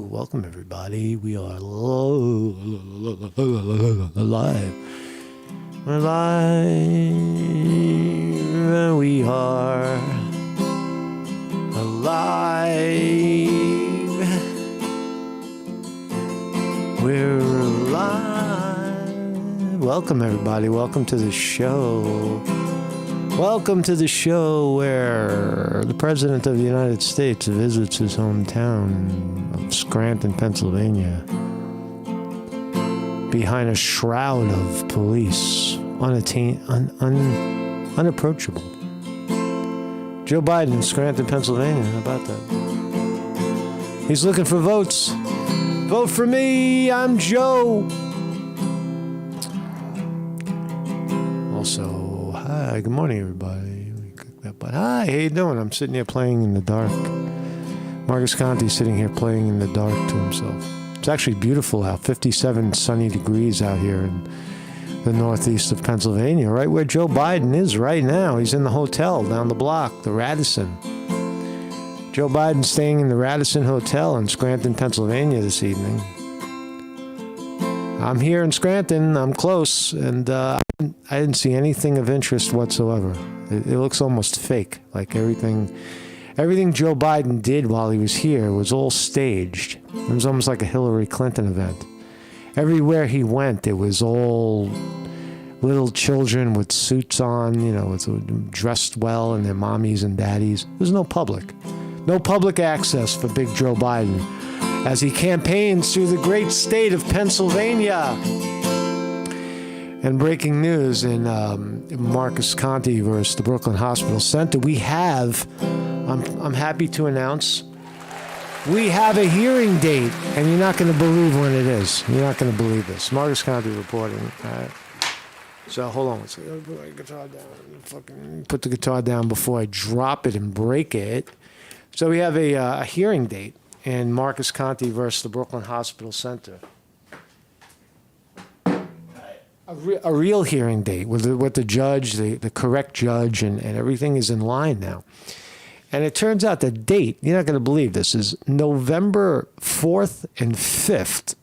Welcome, everybody. We are live. We're live. We are alive. We're live. Welcome, everybody. Welcome to the show. Welcome to the show where the President of the United States visits his hometown of Scranton, Pennsylvania, behind a shroud of police, unapproachable. Joe Biden in Scranton, Pennsylvania. How about that? He's looking for votes. Vote for me. I'm Joe. Also, hi, good morning, everybody. Hi, how you doing? I'm sitting here playing in the dark. Marcus Conte sitting here playing in the dark to himself. It's actually beautiful out, 57 sunny degrees out here in the northeast of Pennsylvania, right where Joe Biden is right now. He's in the hotel down the block, the Radisson. Joe Biden staying in the Radisson Hotel in Scranton, Pennsylvania this evening. I'm here in Scranton. I'm close, and I didn't see anything of interest whatsoever. It looks almost fake, like everything Joe Biden did while he was here was all staged. It was almost like a Hillary Clinton event. Everywhere he went, it was all little children with suits on, dressed well, and their mommies and daddies. There was no public access for Big Joe Biden as he campaigns through the great state of Pennsylvania. And breaking news in Marcus Conte versus the Brooklyn Hospital Center, we have, I'm happy to announce, we have a hearing date, and you're not going to believe when it is. You're not going to believe this. Marcus Conte reporting. All right. So hold on. Let's put my guitar down. Put the guitar down before I drop it and break it. So we have a hearing date in Marcus Conte versus the Brooklyn Hospital Center. A real hearing date with the judge, the correct judge, and everything is in line now. And it turns out the date, you're not going to believe this, is November 4th and 5th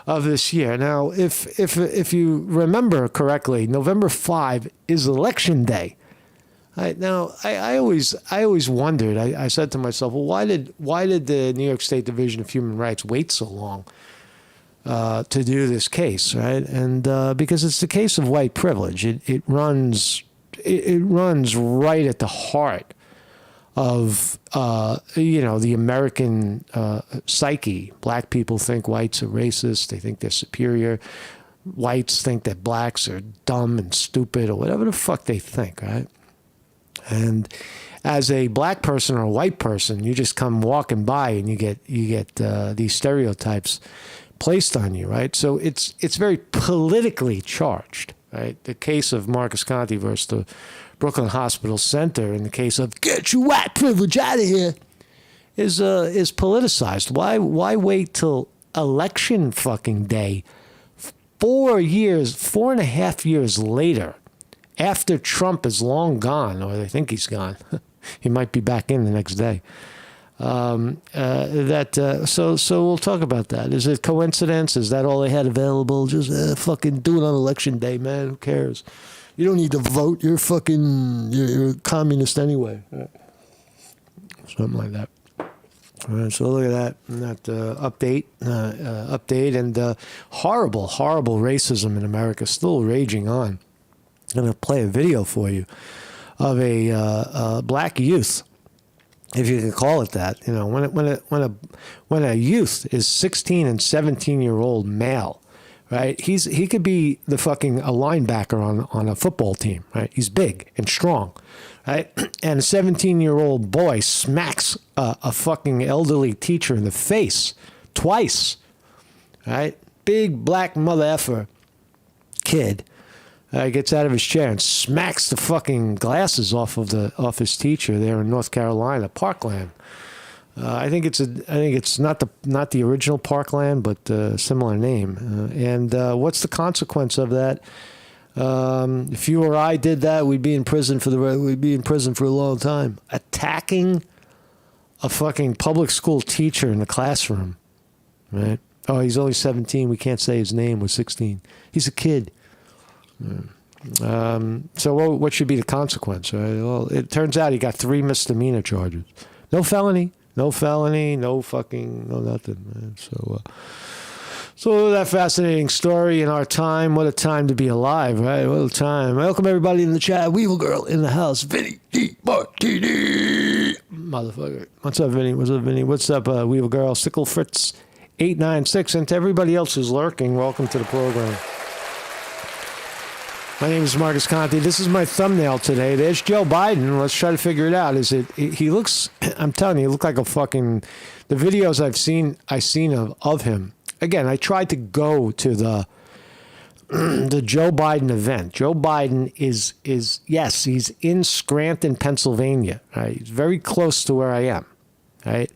of this year. Now, if you remember correctly, November 5 is Election Day. Now, I always wondered. I said to myself, well, why did the New York State Division of Human Rights wait so long to do this case, right? And because it's the case of white privilege. It runs right at the heart of the American psyche. Black people think whites are racist. They think they're superior. Whites think that blacks are dumb and stupid or whatever the fuck they think, right? And as a black person or a white person, you just come walking by and you get these stereotypes placed on you, right? So it's very politically charged, right? The case of Marcus Conte versus the Brooklyn Hospital Center, in the case of get your white privilege out of here, is politicized. Why wait till election fucking day, 4.5 years later, after Trump is long gone, or they think he's gone? He might be back in the next day. So we'll talk about that. Is it coincidence? Is that all they had available? Just fucking do it on election day, man. Who cares? You don't need to vote. You're a communist anyway. Right. Something like that. All right, so look at that update and horrible racism in America still raging on. I'm going to play a video for you of a black youth, if you can call it that. When a youth is 16 and 17-year-old male, right? He could be a linebacker on a football team, right? He's big and strong, right? And a 17-year-old boy smacks a fucking elderly teacher in the face twice, right? Big black mother effer kid. Gets out of his chair and smacks the fucking glasses off his teacher there in North Carolina, Parkland. I think it's not the original Parkland, but a similar name. And what's the consequence of that? If you or I did that, we'd be in prison for a long time. Attacking a fucking public school teacher in the classroom, right? Oh, he's only 17. We can't say his name was 16. He's a kid. So what should be the consequence? Right? Well, it turns out he got 3 misdemeanor charges. No felony, no fucking, no nothing, man. So that fascinating story in our time. What a time to be alive, right? What a time. Welcome everybody in the chat. Weevil Girl in the house. Vinny D. Martini. Motherfucker. What's up, Vinny? What's up, Vinny? What's up, Weevil Girl? Sickle Fritz 896. And to everybody else who's lurking, welcome to the program. My name is Marcus Conte. This is my thumbnail today. There's Joe Biden. Let's try to figure it out. He looks, I'm telling you, he looked like a fucking, the videos I've seen of him. Again, I tried to go to the Joe Biden event. Joe Biden is yes, he's in Scranton, Pennsylvania. Right? He's very close to where I am. Right?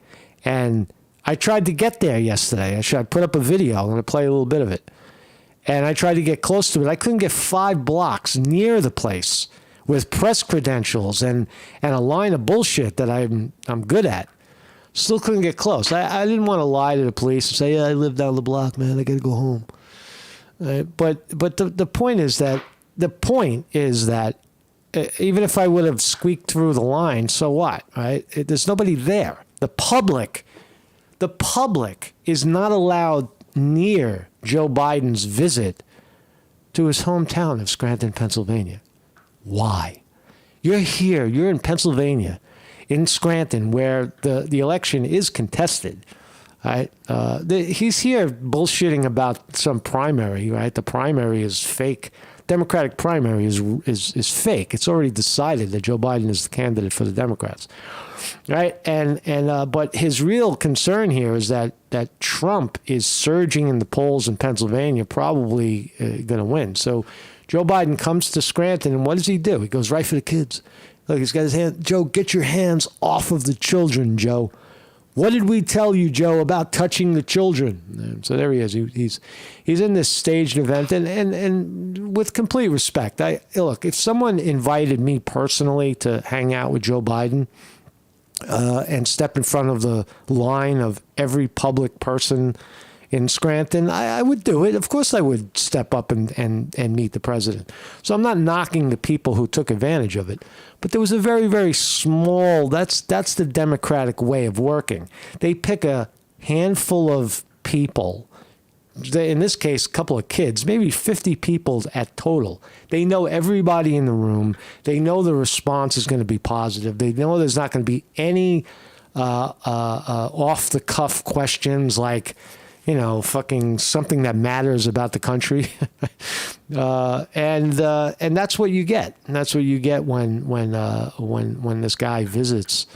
And I tried to get there yesterday. I put up a video. I'm going to play a little bit of it. And I tried to get close to it. I couldn't get 5 blocks near the place with press credentials and a line of bullshit that I'm good at. Still couldn't get close. I didn't want to lie to the police and say, yeah, I live down the block, man. I got to go home. But the point is that even if I would have squeaked through the line, so what, right? There's nobody there. The public is not allowed near Joe Biden's visit to his hometown of Scranton, Pennsylvania. Why? You're here. You're in Pennsylvania, in Scranton, where the election is contested. Right? He's here bullshitting about some primary. Right? The primary is fake. Democratic primary is fake. It's already decided that Joe Biden is the candidate for the Democrats. Right? But his real concern here is that Trump is surging in the polls in Pennsylvania, probably going to win. So Joe Biden comes to Scranton, and what does he do? He goes right for the kids. Look, he's got his hand. Joe, get your hands off of the children, Joe. What did we tell you, Joe, about touching the children? And so there he is. He's in this staged event, and with complete respect, look, if someone invited me personally to hang out with Joe Biden and step in front of the line of every public person in Scranton, I would do it. Of course I would step up and meet the president. So I'm not knocking the people who took advantage of it. But there was a very, very small, that's the Democratic way of working. They pick a handful of people, in this case, a couple of kids, maybe 50 people at total. They know everybody in the room. They know the response is going to be positive. They know there's not going to be any off-the-cuff questions like, fucking something that matters about the country, and that's what you get. And that's what you get when this guy visits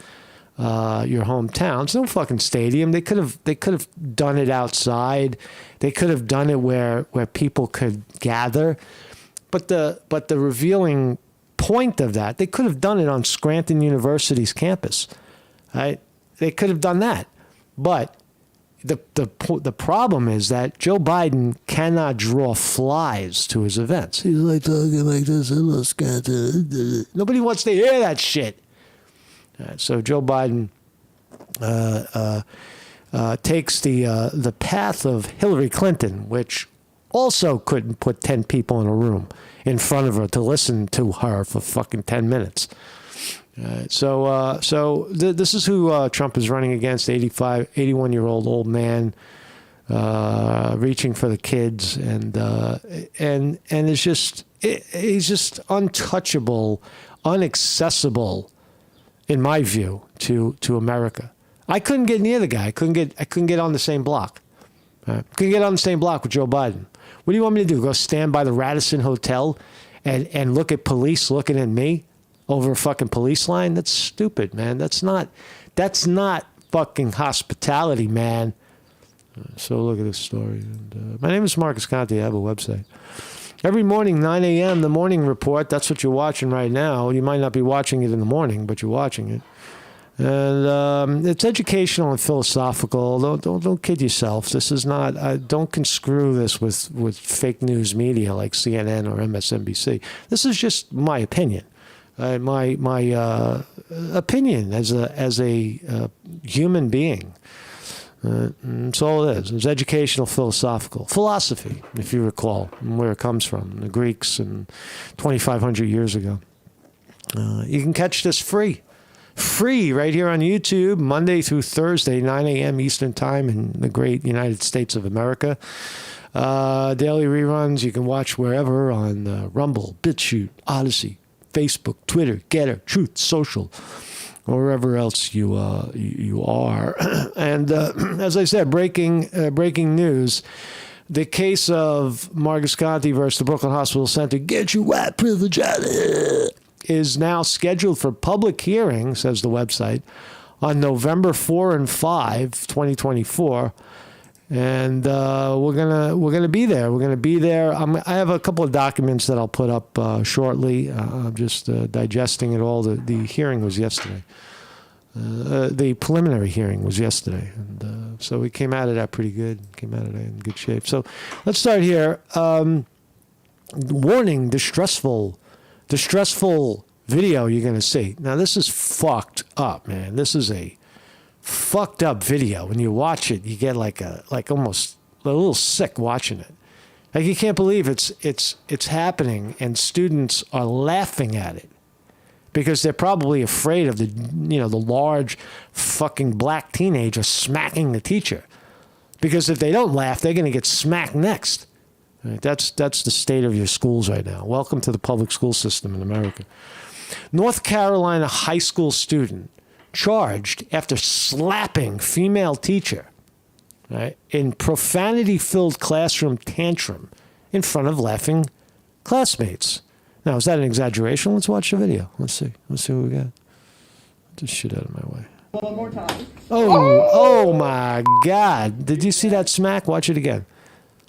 your hometown. It's no fucking stadium. They could have done it outside. They could have done it where people could gather. But the revealing point of that, they could have done it on Scranton University's campus. Right? They could have done that, but the problem is that Joe Biden cannot draw flies to his events. He's like talking like this. Nobody wants to hear that shit. So Joe Biden takes the path of Hillary Clinton, which also couldn't put 10 people in a room in front of her to listen to her for fucking 10 minutes. So this is who Trump is running against, 81-year-old old man, reaching for the kids, and it's just, he's just untouchable, inaccessible, in my view, to America. I couldn't get near the guy. I couldn't get on the same block. Couldn't get on the same block with Joe Biden. What do you want me to do? Go stand by the Radisson Hotel and look at police looking at me over a fucking police line? That's stupid, man. That's not fucking hospitality, man. So look at this story. And, my name is Marcus Conte. I have a website. Every morning, 9 a.m., the morning report. That's what you're watching right now. You might not be watching it in the morning, but you're watching it. And it's educational and philosophical. Don't kid yourself. This is not. Don't construe this with fake news media like CNN or MSNBC. This is just my opinion. My opinion as a human being. That's all it is. It's educational, philosophical. Philosophy, if you recall, and where it comes from, the Greeks and 2,500 years ago. You can catch this free right here on YouTube, Monday through Thursday, 9 a.m. Eastern Time in the great United States of America. Daily reruns you can watch wherever on Rumble, BitChute, Odyssey, Facebook, Twitter, Getter, Truth Social, or wherever else you are. And as I said, breaking news. The case of Marcus Conte versus the Brooklyn Hospital Center, get your white privilege out of here, is now scheduled for public hearing, says the website, on November 4 and 5, 2024. And we're gonna be there. We're gonna be there. I have a couple of documents that I'll put up shortly. I'm just digesting it all. The hearing was yesterday. The preliminary hearing was yesterday, and so we came out of that pretty good. Came out of that in good shape. So let's start here. Warning: distressful video you're gonna see. Now this is fucked up, man. This is a fucked up video. When you watch it, you get like almost a little sick watching it. Like you can't believe it's happening, and students are laughing at it because they're probably afraid of the large fucking black teenager smacking the teacher. Because if they don't laugh, they're going to get smacked next. Right? That's the state of your schools right now. Welcome to the public school system in America. North Carolina high school student charged after slapping female teacher, right, in profanity-filled classroom tantrum in front of laughing classmates. Now, is that an exaggeration? Let's watch the video. Let's see what we got. Get this shit out of my way. One more time. Oh my God. Did you see that smack? Watch it again.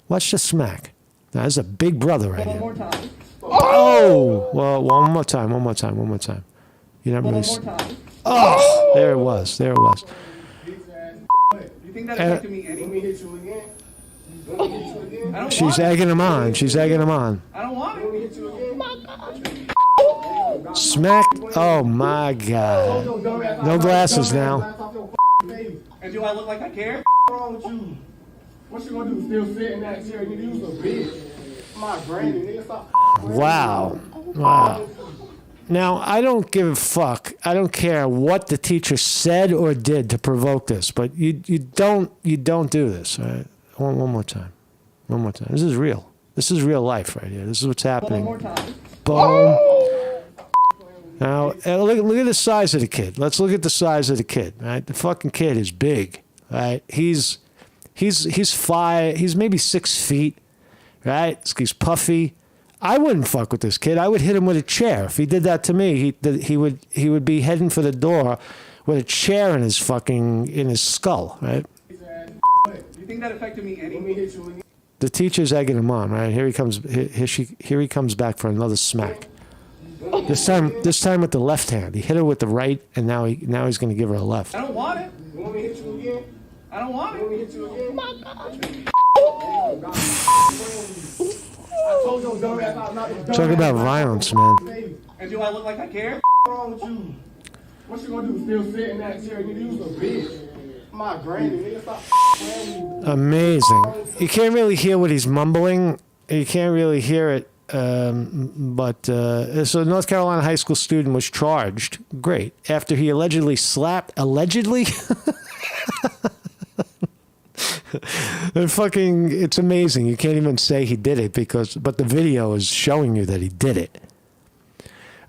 Watch the smack. Now, there's a big brother right here. One more time. Oh! Well, one more time. You never really... Oh! There it was. You think that affected me anyway? She's egging him on. I don't want it. Smack. Oh, my God. No glasses now. And do I look like I care? What's wrong with you? What you gonna do? Still sit in that chair? You use a bitch. My granny, nigga, stop. Wow. Now, I don't give a fuck. I don't care what the teacher said or did to provoke this, but you don't do this. All right? One more time. This is real. This is real life right here. This is what's happening. One more time. Boom. Now, look at the size of the kid. Let's look at the size of the kid. Right? The fucking kid is big. Right? He's maybe 6 feet. Right? He's puffy. I wouldn't fuck with this kid. I would hit him with a chair. If he did that to me, he would be heading for the door with a chair in his skull, right? You think that affected me anyway? The teacher's egging him on, right? Here he comes. Here he comes back for another smack. This time with the left hand. He hit her with the right, and now he's going to give her a left. I don't want it. You want me to hit you again? I don't want it. You want me to hit you again? I told your dumb ass I'm not the dumb Talk about violence, man. And do I look like I care? What's wrong with you? What you gonna do? Still sit in that chair? You use a bitch. My granny, nigga, stop. Amazing. You can't really hear what he's mumbling. You can't really hear it. So North Carolina high school student was charged. Great. After he allegedly slapped. Allegedly? It's amazing. You can't even say he did it but the video is showing you that he did it.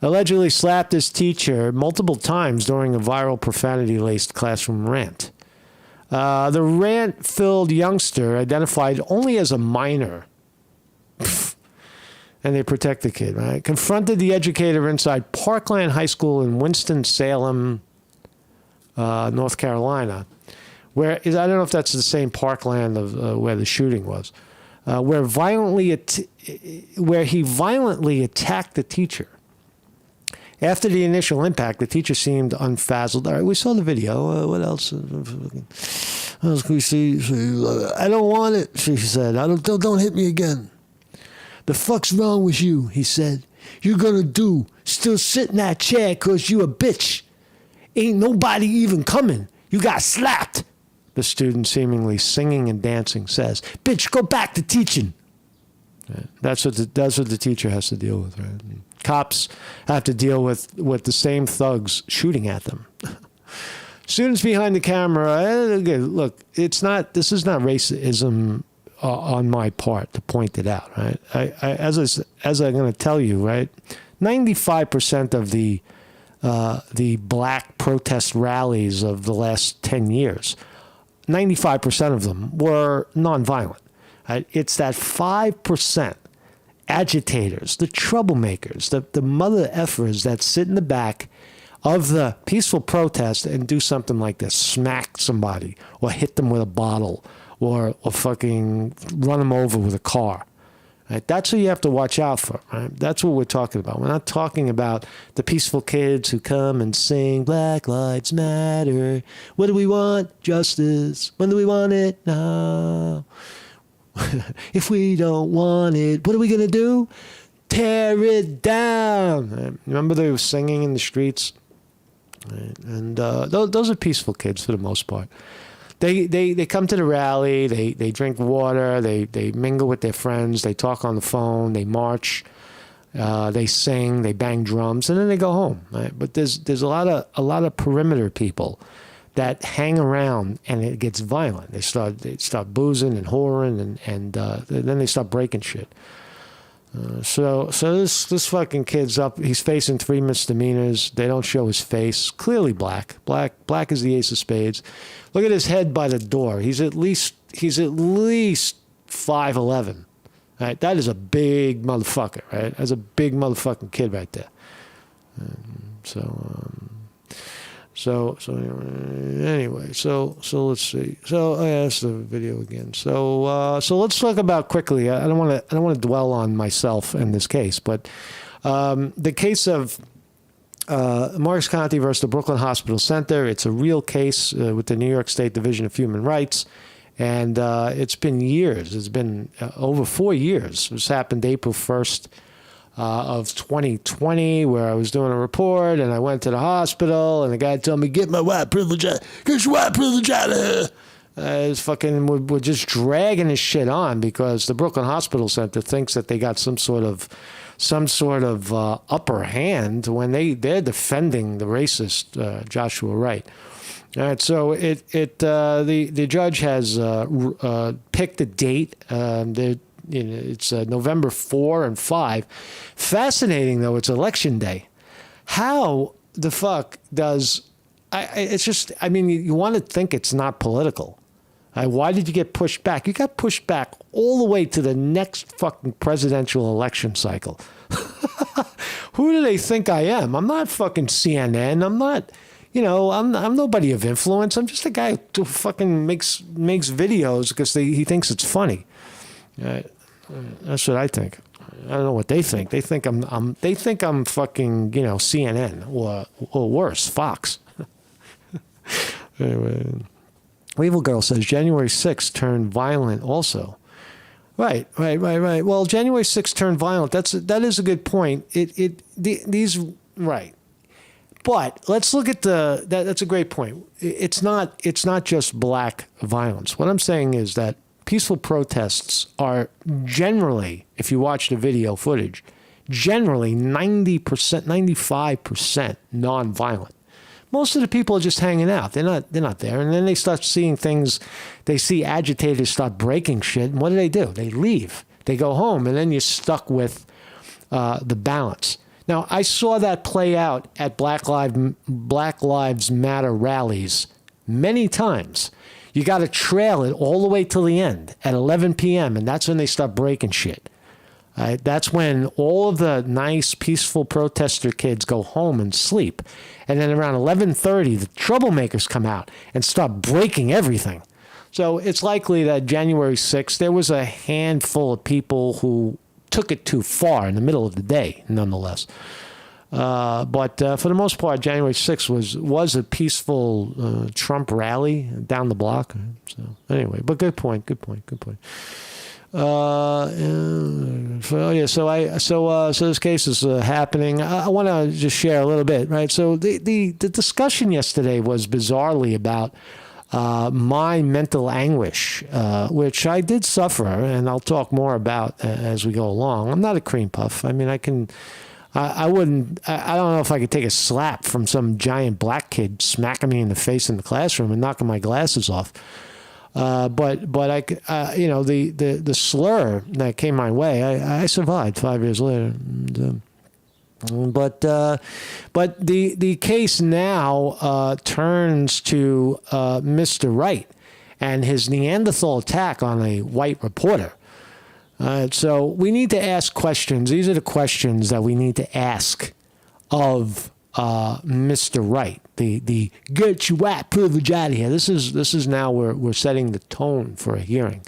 Allegedly slapped his teacher multiple times during a viral profanity-laced classroom rant. The rant-filled youngster, identified only as a minor, and they protect the kid, right? Confronted the educator inside Parkland High School in Winston-Salem, North Carolina. I don't know if that's the same Parkland of where the shooting was, where he violently attacked the teacher. After the initial impact, the teacher seemed unfazzled. All right, we saw the video. What else? What else can we see? I don't want it, she said. Don't hit me again. The fuck's wrong with you, he said. You gonna do? Still sit in that chair 'cause you a bitch. Ain't nobody even coming. You got slapped. The student, seemingly singing and dancing, says, bitch, go back to teaching. Right? That's what the teacher has to deal with. Right? And cops have to deal with the same thugs shooting at them. Students behind the camera, look, this is not racism on my part to point it out, right? As I'm going to tell you, right, 95% of the black protest rallies of the last 10 years, 95% of them were nonviolent. Right? It's that 5% agitators, the troublemakers, the mother effers that sit in the back of the peaceful protest and do something like this, smack somebody or hit them with a bottle or fucking run them over with a car. Right? That's what you have to watch out for. Right? That's what we're talking about. We're not talking about the peaceful kids who come and sing Black Lives Matter. What do we want? Justice. When do we want it? Now. If we don't want it, what are we going to do? Tear it down. Right? Remember they were singing in the streets? Right? And those are peaceful kids for the most part. They come to the rally, they drink water, they mingle with their friends, they talk on the phone, they march, they sing, they bang drums, and then they go home. Right? But there's a lot of perimeter people that hang around, and it gets violent. They start boozing and whoring, and then they start breaking shit. So this fucking kid's up. He's facing 3 misdemeanors. They don't show his face. Clearly black. Black is the ace of spades. Look at his head by the door. He's at least 5'11". Right? That is a big motherfucker. Right? That's a big motherfucking kid right there. So anyway, so let's see. So that's the video again. So let's talk about quickly. I don't want to dwell on myself in this case, but the case of Marcus Conte versus the Brooklyn Hospital Center. It's a real case with the New York State Division of Human Rights, and it's been years. It's been over 4 years. This happened April 1st. Of 2020, where I was doing a report, and I went to the hospital, and the guy told me, get your white privilege out of here. We're just dragging this shit on because the Brooklyn Hospital Center thinks that they got some sort of upper hand when they're defending the racist Joshua Wright. All right, so the judge has picked a date. It's November 4 and 5. Fascinating, though, it's election day. How the fuck does... it's just... I mean, you want to think it's not political. Why did you get pushed back? You got pushed back all the way to the next fucking presidential election cycle. Who do they think I am? I'm not fucking CNN. I'm not... I'm nobody of influence. I'm just a guy who fucking makes videos because he thinks it's funny. That's what I think. I don't know what they think. They think I'm fucking CNN or worse, Fox. Anyway, Weevil Girl says January 6th turned violent also. Right. Well, January 6th turned violent. That is a good point. These right. But let's look at that's a great point. It's not just black violence. What I'm saying is that peaceful protests are generally, if you watch the video footage, generally 90%, 95% nonviolent. Most of the people are just hanging out. They're not there. And then they start seeing things. They see agitators start breaking shit. And what do? They leave. They go home. And then you're stuck with the balance. Now, I saw that play out at Black Lives Matter rallies many times. You got to trail it all the way till the end at 11 p.m., and that's when they start breaking shit. That's when all of the nice, peaceful protester kids go home and sleep. And then around 11:30, the troublemakers come out and start breaking everything. So it's likely that January 6th, there was a handful of people who took it too far in the middle of the day, nonetheless. But for the most part, January 6th was a peaceful Trump rally down the block. So anyway, but good point. So this case is happening. I want to just share a little bit, right? So the discussion yesterday was bizarrely about my mental anguish, which I did suffer, and I'll talk more about as we go along. I'm not a cream puff. I mean, I don't know if I could take a slap from some giant black kid smacking me in the face in the classroom and knocking my glasses off. But the slur that came my way, I survived 5 years later. But the case now turns to Mr. Wright and his Neanderthal attack on a white reporter. So we need to ask questions. These are the questions that we need to ask of Mr. Wright. The get your white privilege out of here. This is now we're setting the tone for a hearing.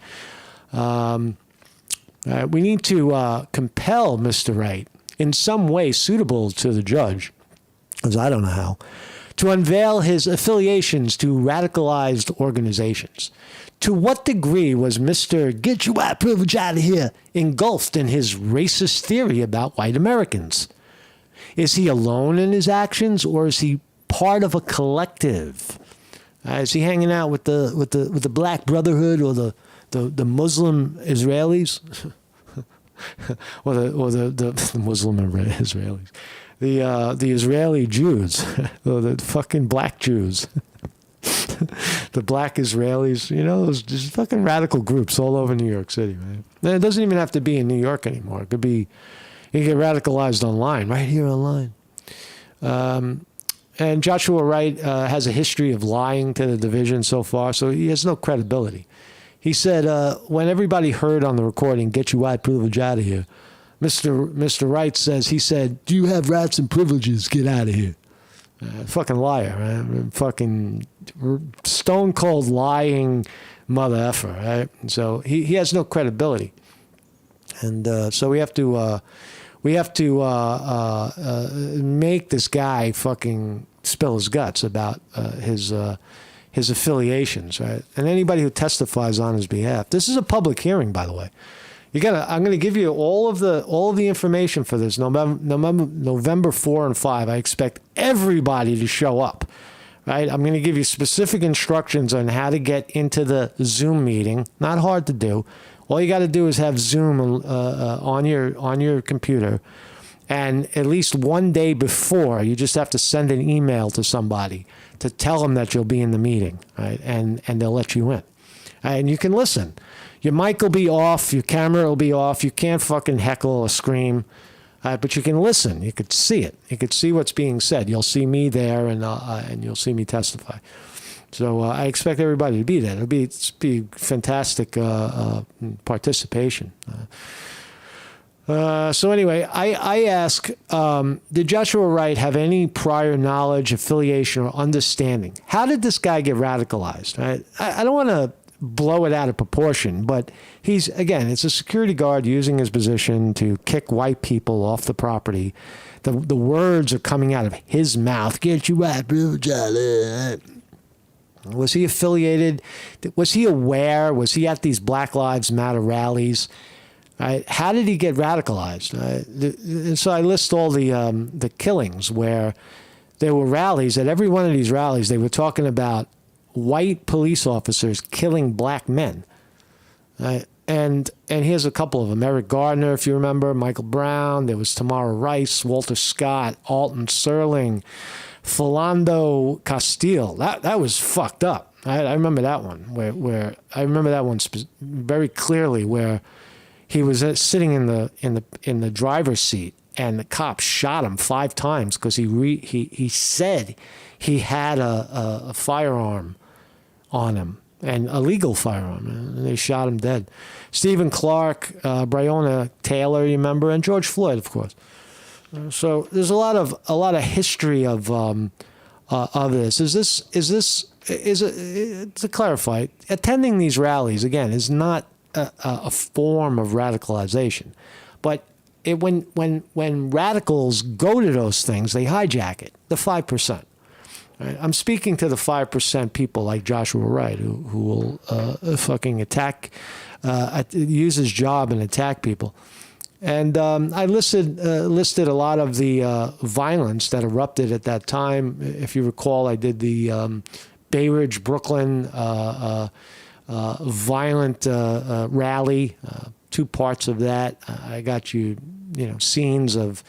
We need to compel Mr. Wright in some way suitable to the judge, as I don't know how, to unveil his affiliations to radicalized organizations. To what degree was Mr. Get Your White Privilege Out of Here engulfed in his racist theory about white Americans? Is he alone in his actions, or is he part of a collective? Is he hanging out with the Black Brotherhood or the Muslim Israelis? or the Muslim Israelis, the Israeli Jews, or the fucking black Jews, the black Israelis, those just fucking radical groups all over New York City, man. And it doesn't even have to be in New York anymore. It could be, you get radicalized online, right here online. And Joshua Wright has a history of lying to the division so far, so he has no credibility. He said, when everybody heard on the recording, get your white privilege out of here, Mr. Wright says, he said, do you have rights and privileges? Get out of here. Fucking liar, right? Fucking stone cold lying mother effer, right? So he has no credibility. And so we have to make this guy fucking spill his guts about his affiliations, right? And anybody who testifies on his behalf. This is a public hearing, by the way. I'm going to give you all of the information for this. November 4 and 5. I expect everybody to show up, right? I'm going to give you specific instructions on how to get into the Zoom meeting. Not hard to do. All you got to do is have Zoom on your computer, and at least one day before, you just have to send an email to somebody to tell them that you'll be in the meeting, right? And they'll let you in, and you can listen. Your mic will be off, your camera will be off. You can't fucking heckle or scream, but you can listen. You could see it. You could see what's being said. You'll see me there, and you'll see me testify. So I expect everybody to be there. It'll be fantastic participation. So anyway, I ask, did Joshua Wright have any prior knowledge, affiliation, or understanding? How did this guy get radicalized? Right? I don't want to blow it out of proportion, but it's a security guard using his position to kick white people off the property. The words are coming out of his mouth. Get you white privilege out of it. Was he affiliated? Was he aware? Was he at these Black Lives Matter rallies? Right? How did he get radicalized? And so I list all the killings where there were rallies. At every one of these rallies, they were talking about white police officers killing black men. Right? And here's a couple of them. Eric Gardner, if you remember, Michael Brown. There was Tamara Rice, Walter Scott, Alton Sterling, Philando Castile. That was fucked up. I remember that one where I remember that one very clearly, where he was sitting in the driver's seat and the cops shot him 5 times because he said he had a firearm on him, and a legal firearm, and they shot him dead. Stephen Clark, Breonna Taylor, you remember, and George Floyd, of course. So there's a lot of history of this. To clarify, attending these rallies again is not a form of radicalization, but when radicals go to those things, they hijack it. The 5%. Right? I'm speaking to the 5% people like Joshua Wright who will fucking attack, use his job and attack people. And I listed a lot of the violence that erupted at that time. If you recall, I did the Bay Ridge, Brooklyn violent rally. 2 parts of that. I got you scenes of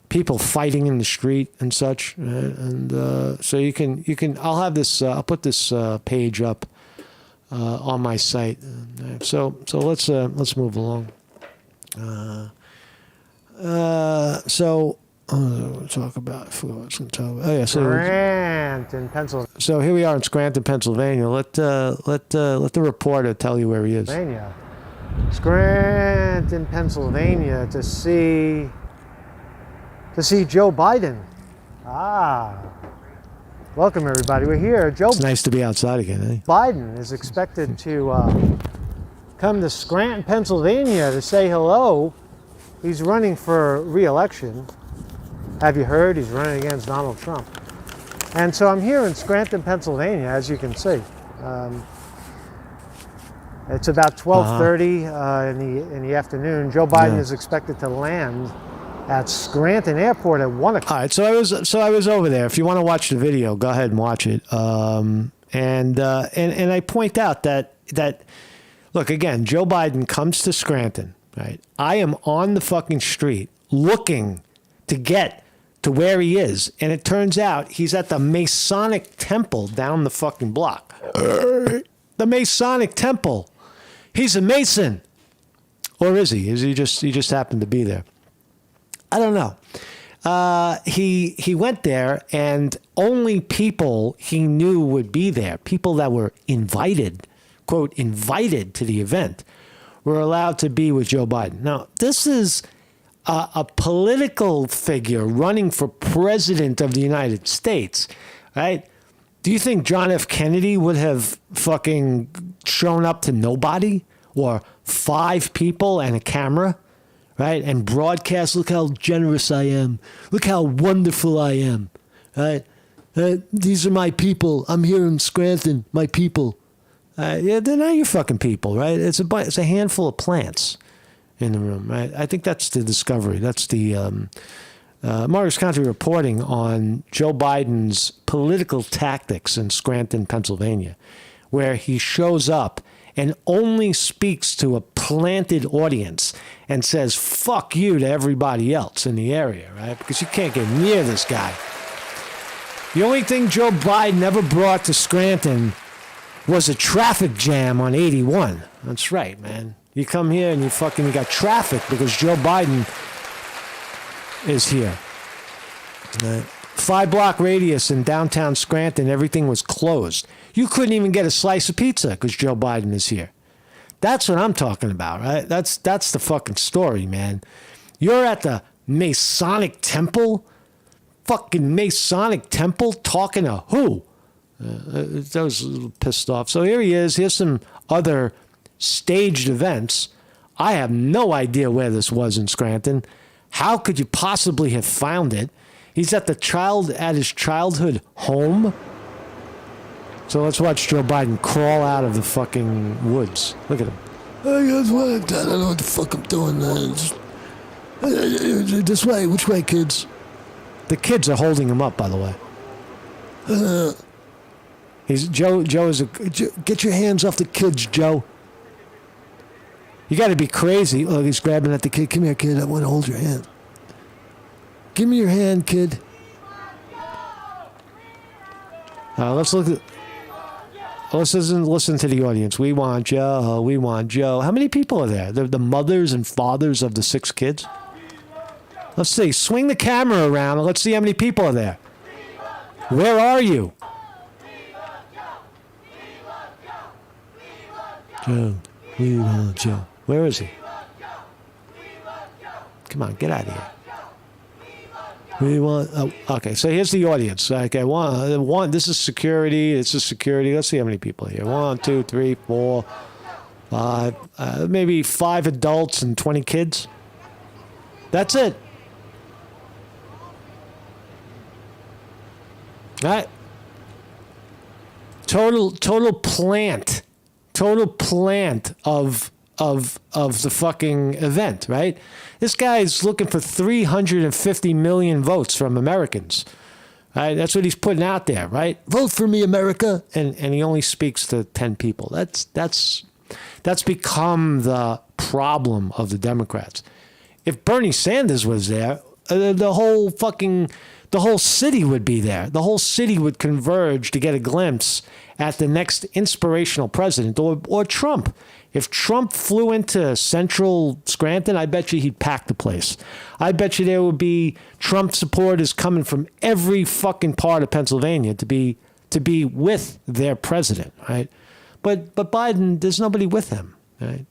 people fighting in the street and such. And so you can. I'll have this. I'll put this page up on my site. So let's move along. Talk about. I forgot what I was going to talk about. Oh yeah, so Scranton, Pennsylvania. So here we are in Scranton, Pennsylvania. Let the reporter tell you where he is. Scranton, Pennsylvania, to see Joe Biden. Welcome everybody. We're here. It's nice to be outside again. Eh? Biden is expected to come to Scranton, Pennsylvania, to say hello. He's running for re-election. Have you heard? He's running against Donald Trump. And so I'm here in Scranton, Pennsylvania, as you can see. It's about 12:30 in the afternoon. Joe Biden is expected to land at Scranton Airport at 1 o'clock. All right, so I was over there. If you want to watch the video, go ahead and watch it. And I point out that look again, Joe Biden comes to Scranton. Right, I am on the fucking street looking to get to where he is, and it turns out he's at the Masonic Temple down the fucking block. The Masonic Temple. He's a Mason, or is he? Is he just happened to be there? I don't know. He went there, and only people he knew would be there, people that were invited, quote, invited to the event, were allowed to be with Joe Biden. Now, this is a political figure running for president of the United States, right? Do you think John F. Kennedy would have fucking shown up to nobody or 5 people and a camera, right? And broadcast, look how generous I am. Look how wonderful I am, right? These are my people. I'm here in Scranton, my people. Yeah, they're not your fucking people, right? It's a handful of plants in the room, right? I think that's the discovery. That's the Marcus Conte reporting on Joe Biden's political tactics in Scranton, Pennsylvania, where he shows up and only speaks to a planted audience and says, fuck you to everybody else in the area, right? Because you can't get near this guy. The only thing Joe Biden ever brought to Scranton was a traffic jam on 81. That's right, man. You come here and you got traffic because Joe Biden is here. 5-block radius in downtown Scranton, everything was closed. You couldn't even get a slice of pizza because Joe Biden is here. That's what I'm talking about, right? That's the fucking story, man. You're at the Masonic Temple? Fucking Masonic Temple talking to who? I was a little pissed off. So here he is. Here's some other staged events. I have no idea where this was in Scranton. How could you possibly have found it? He's at his childhood home. So let's watch Joe Biden crawl out of the fucking woods. Look at him. Hey, guys, what? I don't know what the fuck I'm doing. This way. Which way, kids? The kids are holding him up, by the way. Joe is get your hands off the kids, Joe. You got to be crazy. Look, he's grabbing at the kid. Come here, kid. I want to hold your hand. Give me your hand, kid. Let's look at. Listen to the audience. We want Joe. We want Joe. How many people are there? The mothers and fathers of the 6 kids. Let's see. Swing the camera around and let's see how many people are there. Where are you? Joe, we want Joe. Where is he? Come on, get out of here. We want. Oh, okay, so here's the audience. Okay, one. This is security. This is security. Let's see how many people are here. 1, 2, 3, 4, 5. Maybe 5 adults and 20 kids. That's it. All right. Total plant of the fucking event, right? This guy's looking for 350 million votes from Americans. Right? That's what he's putting out there, right? Vote for me, America. And he only speaks to 10 people. That's become the problem of the Democrats. If Bernie Sanders was there, the whole city would be there. The whole city would converge to get a glimpse at the next inspirational president or Trump. If Trump flew into central Scranton, I bet you he'd pack the place. I bet you there would be Trump supporters coming from every fucking part of Pennsylvania to be with their president, right? But Biden, there's nobody with him, right?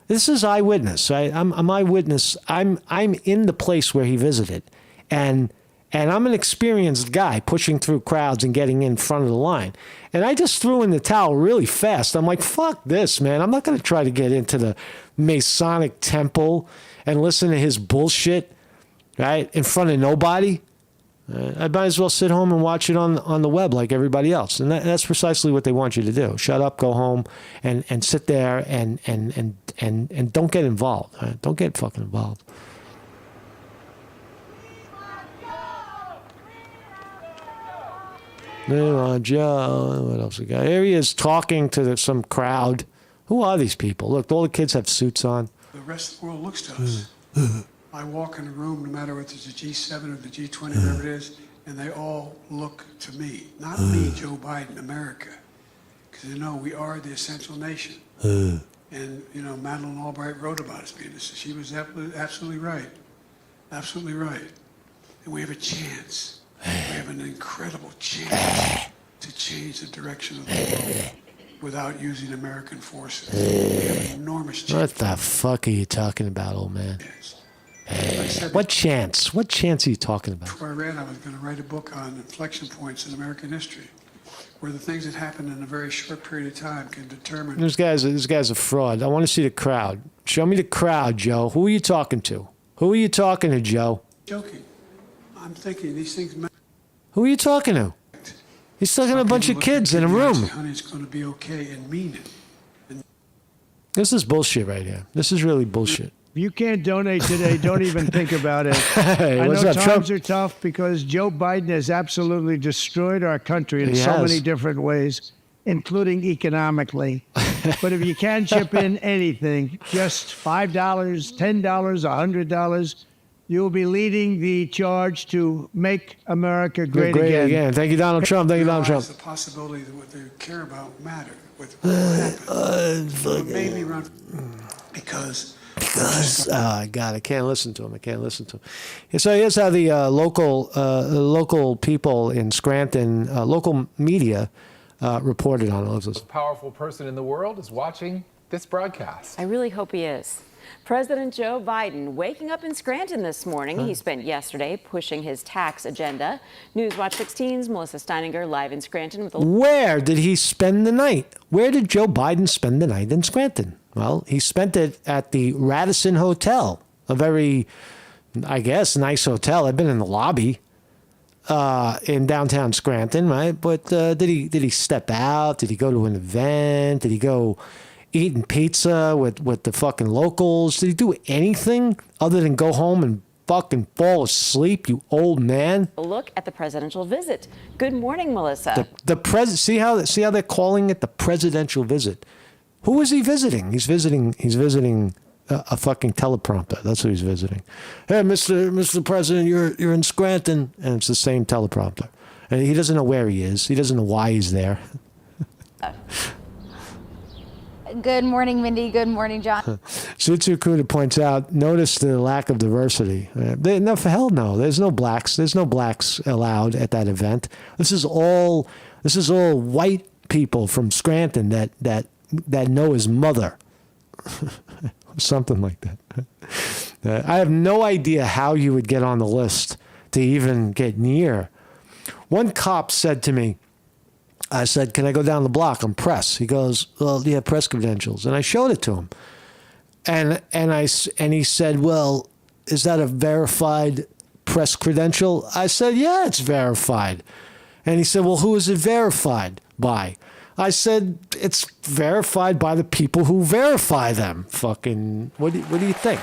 This is eyewitness, right? I'm eyewitness. I'm in the place where he visited, and I'm an experienced guy pushing through crowds and getting in front of the line. And I just threw in the towel really fast. I'm like, fuck this, man. I'm not going to try to get into the Masonic temple and listen to his bullshit, right, in front of nobody. I might as well sit home and watch it on the web like everybody else. And that's precisely what they want you to do. Shut up, go home, and sit there and don't get involved. Right? Don't get fucking involved. Joe. What else we got? Here he is talking to some crowd. Who are these people? Look, all the kids have suits on. The rest of the world looks to us. I walk in a room, no matter whether it's a G7 or the G20, whatever it is, and they all look to me. Not me, Joe Biden, America. Because they know we are the essential nation. And, Madeleine Albright wrote about us being this. She was absolutely right. Absolutely right. And we have a chance. We have an incredible chance to change the direction of the world without using American forces. We have an enormous chance. What the fuck are you talking about, old man? What chance? What chance are you talking about? Before I ran, I was going to write a book on inflection points in American history, where the things that happen in a very short period of time can determine. This guy's a fraud. I want to see the crowd. Show me the crowd, Joe. Who are you talking to? Who are you talking to, Joe? Joking. I'm thinking these things. Who are you talking to? He's talking to a bunch of kids in a room. Honey, it's going to be okay, and mean it. This is bullshit right here. This is really bullshit. If you can't donate today, don't even think about it. Hey, I what's know up, times Trump? are tough because Joe Biden has absolutely destroyed our country in so many different ways, including economically. But if you can chip in anything, just $5, $10, $100, you'll be leading the charge to make America great again. Thank you, Donald Trump. Thank you, Donald Trump. The possibility that what they care about matter. What happens. What made me run? Because God, I can't listen to him. So here's how the local people in Scranton, local media, reported on it. The most powerful person in the world is watching this broadcast. I really hope he is. President Joe Biden waking up in Scranton this morning. He spent yesterday pushing his tax agenda. Newswatch 16's Melissa Steininger live in Scranton with Where did he spend the night? Where did Joe Biden spend the night in Scranton? Well, he spent it at the Radisson Hotel, a very, I guess, nice hotel. I've been in the lobby in downtown Scranton, right? But did he step out? Did he go to an event? Did he go eating pizza with the fucking locals? Did he do anything other than go home and fucking fall asleep, you old man? a look at the presidential visit. Good morning, Melissa. See how they're calling it the presidential visit. Who is he visiting? He's visiting a fucking teleprompter. That's what he's visiting. Hey, Mr. President, you're in Scranton, and it's the same teleprompter. And he doesn't know where he is. He doesn't know why he's there. Good morning, Mindy. Good morning, John. Sutsu Kuda points out, notice the lack of diversity. No, for hell no. There's no blacks. There's no blacks allowed at that event. This is all white people from Scranton that know his mother. Something like that. I have no idea how you would get on the list to even get near. One cop said to me, I said, can I go down the block? I'm press. He goes, well, do you have press credentials? And I showed it to him. And he said, well, is that a verified press credential? I said, yeah, it's verified. And he said, well, who is it verified by? I said it's verified by the people who verify them. Fucking, what do you think?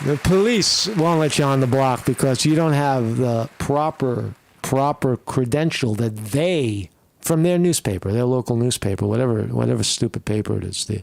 The police won't let you on the block because you don't have the proper credential that they, from their newspaper, their local newspaper, whatever stupid paper it is, the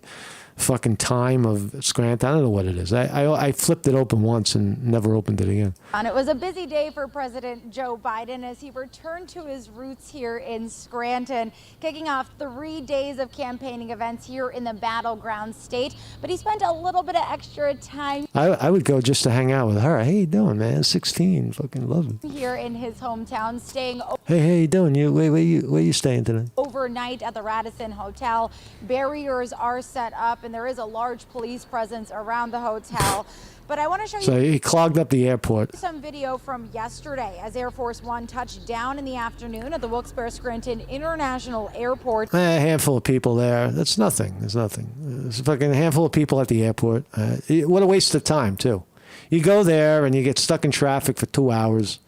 fucking Time of Scranton, I don't know what it is. I flipped it open once and never opened it again. And it was a busy day for President Joe Biden as he returned to his roots here in Scranton, kicking off 3 days of campaigning events here in the battleground state. But he spent a little bit of extra time. I would go just to hang out with her. Hey, you doing, man? 16, fucking love it. Here in his hometown, staying Hey, how you doing? Where you staying today? overnight at the Radisson Hotel. Barriers are set up and there is a large police presence around the hotel. But I want to show you So he clogged up the airport. some video from yesterday as Air Force One touched down in the afternoon at the Wilkes-Barre Scranton International Airport. A handful of people there. That's nothing. There's nothing. There's a fucking handful of people at the airport. What a waste of time, too. You go there and you get stuck in traffic for 2 hours.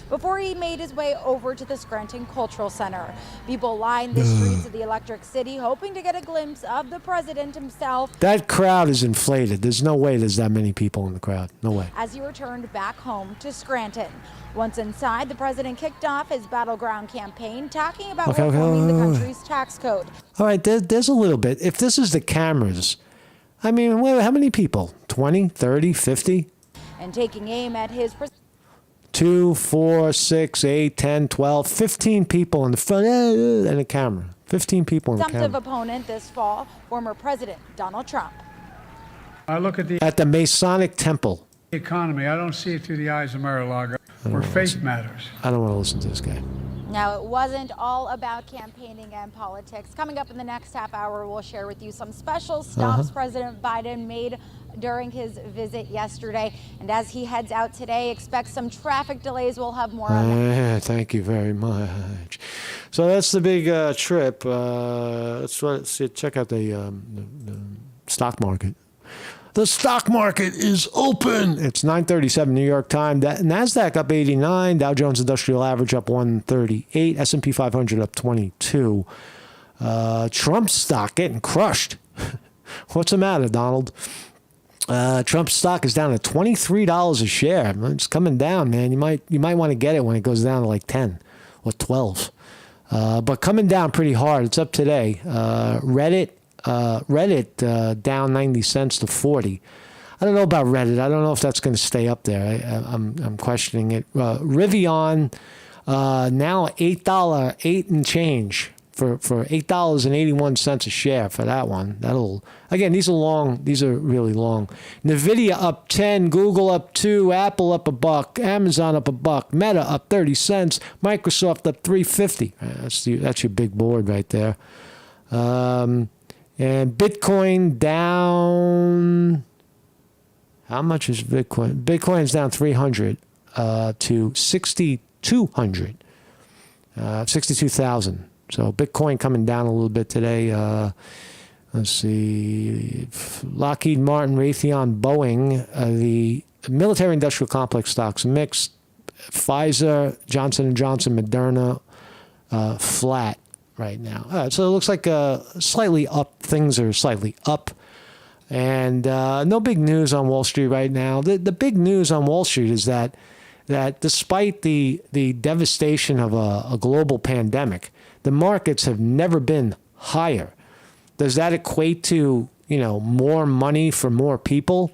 Before he made his way over to the Scranton Cultural Center, people lined the streets of the Electric City hoping to get a glimpse of the president himself. That crowd is inflated. There's no way there's that many people in the crowd. No way. As he returned back home to Scranton. Once inside, the president kicked off his battleground campaign, talking about reforming the country's tax code. All right, there's a little bit. If this is the cameras, I mean, how many people? 20, 30, 50? And taking aim at his 2, 4, 6, 8, 10, 12, 15 people in the front and a camera. 15 people in the presumptive camera. opponent this fall, former President Donald Trump. I look at the At the Masonic Temple. economy. I don't see it through the eyes of Mar-a-Lago, where faith matters. I don't want to listen to this guy. Now, it wasn't all about campaigning and politics. Coming up in the next half hour, we'll share with you some special stops President Biden made during his visit yesterday. And as he heads out today, expect some traffic delays. We'll have more on that. Thank you very much. So that's the big trip. Let's check out the stock market. The stock market is open. It's 9:37 New York time. Nasdaq up 89. Dow Jones Industrial Average up 138. S&P 500 up 22. Trump's stock getting crushed. What's the matter, Donald? Trump's stock is down to $23 a share. It's coming down, man. You might want to get it when it goes down to like 10 or 12. But coming down pretty hard. It's up today. Reddit down 90 cents to 40. I don't know about Reddit. I don't know if that's going to stay up there. I'm questioning it. Rivian now $8 and change for $8.81 a share for that one. These are long. These are really long. Nvidia up 10, Google up 2, Apple up $1, Amazon up $1, Meta up 30 cents, Microsoft up 350. That's your big board right there. And Bitcoin down, how much is Bitcoin? Bitcoin's down 300 to 6,200, 62,000. So Bitcoin coming down a little bit today. Let's see, Lockheed Martin, Raytheon, Boeing, the military industrial complex stocks mixed. Pfizer, Johnson & Johnson, Moderna, flat right now. So it looks like slightly up. Things are slightly up. And no big news on Wall Street right now. The big news on Wall Street is that despite the devastation of a global pandemic, the markets have never been higher. Does that equate to, more money for more people?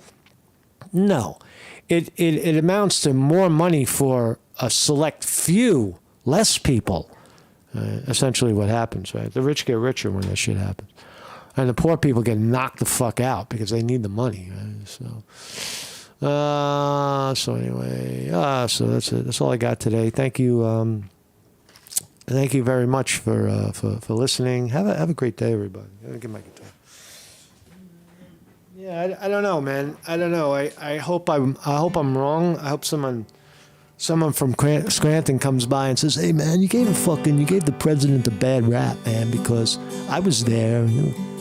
No. It amounts to more money for a select few, less people. Essentially what happens, right? The rich get richer when that shit happens. And the poor people get knocked the fuck out because they need the money. Right? So anyway, so that's it. That's all I got today. Thank you. Thank you very much for listening. Have a great day, everybody. Get my guitar. Yeah, I don't know, man. I don't know. I hope I'm wrong. I hope someone from Scranton comes by and says, "Hey, man, you gave the president a bad rap, man, because I was there."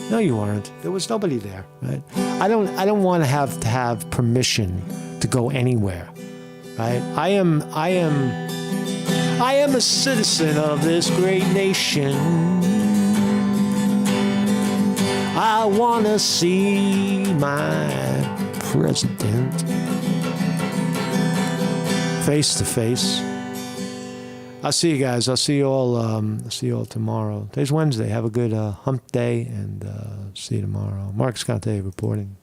No, you weren't. There was nobody there, right? I don't want to have permission to go anywhere, right? I am I am a citizen of this great nation. I want to see my president face to face. I'll see you guys. I'll see you all. See you all tomorrow. Today's Wednesday. Have a good hump day, and see you tomorrow. Mark Scranton reporting.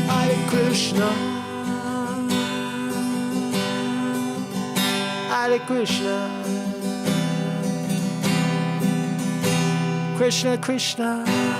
Hare Krishna, Hare Krishna, Krishna Krishna.